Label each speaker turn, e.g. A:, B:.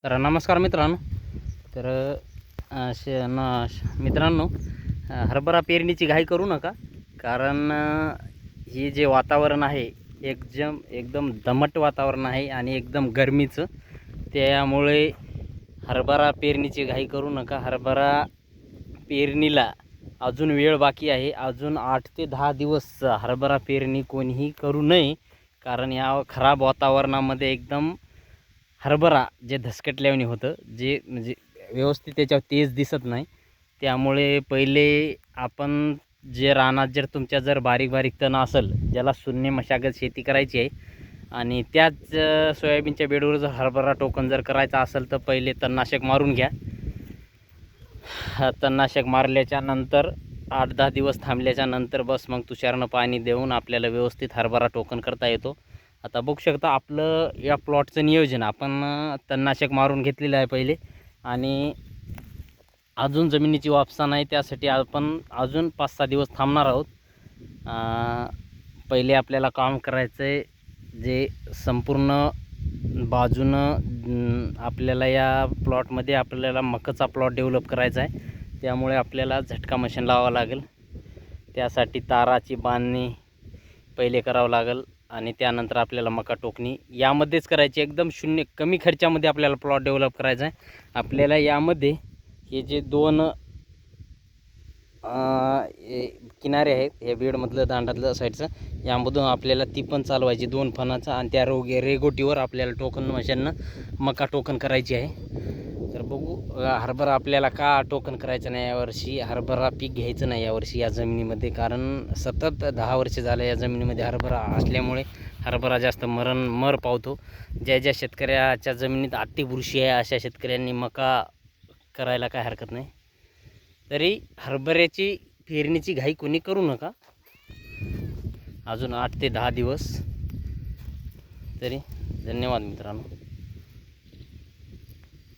A: तर नमस्कार मित्रांनो. तर मित्रांनो, हरभरा पेरणीची घाई करू नका. कारण हे जे वातावरण आहे एकदम दमट वातावरण आहे आणि एकदम गरमीचं. त्यामुळे हरभरा पेरणीची घाई करू नका. हरभरा पेरणीला अजून वेळ बाकी आहे. अजून 8 ते 10 दिवस हरभरा पेरणी कोणीही करू नये. कारण या खराब वातावरणामध्ये एकदम हरभरा जे धसकटल्याने होतं, जे म्हणजे व्यवस्थित त्याच्यावर तेज दिसत नाही. त्यामुळे पहिले आपण जे रानात तुमच्या बारीक बारीक तण असेल, ज्याला शून्य मशागत शेती करायची आहे आणि त्याच सोयाबीनच्या बेडवर जर हरभरा टोकन करायचा असेल तर पहिले तणनाशक मारून घ्या. तणनाशक मारल्याच्या नंतर 8-10 दिवस थांबल्याच्या नंतर बस मग तुषारनं पाणी देऊन आपल्याला व्यवस्थित हरभरा टोकन करता येतो. आता बघू शकता आपलं या प्लॉटचं नियोजन आपण तणनाशक मारून घेतलेलं आहे पहिले, आणि अजून जमिनीची वापसा नाही, त्यासाठी आपण अजून 5-6 दिवस थांबणार आहोत. पहिले आपल्याला काम करायचं आहे, जे संपूर्ण बाजूनं आपल्याला या प्लॉटमध्ये आपल्याला मकाचा प्लॉट डेव्हलप करायचा आहे. त्यामुळे आपल्याला झटका मशीन लावावं लागेल. त्यासाठी ताराची बांधणी पहिले करावं लागेल आणि त्यानंतर आपल्याला मका टोकणी यामध्येच करायची. एकदम कमी खर्चामध्ये आपल्याला प्लॉट डेव्हलप करायचा आहे. आपल्याला यामध्ये हे जे 2 किनारे आहेत, या बेडमधलं दांडातलं साईडचं, यामधून आपल्याला ती पण चालवायची 2 फणाचा, आणि त्या रेगोटीवर आपल्याला टोकन मशीननं मका टोकन करायची आहे. तर बघू हरभरा आपल्याला का टोकन करायचं नाही यावर्षी. हरभरा पीक घ्यायचं नाही यावर्षी या जमिनीमध्ये, कारण सतत 10 वर्ष झालं या जमिनीमध्ये हरभरा असल्यामुळे हरभरा जास्त मर पावतो. ज्या शेतकऱ्याच्या जमिनीत अतिवृष्टी आहे अशा शेतकऱ्यांनी मका करायला काय हरकत नाही. तरी हरभऱ्याची पेरणीची घाई कोणी करू नका. अजून 8 ते 10 दिवस तरी. धन्यवाद मित्रांनो.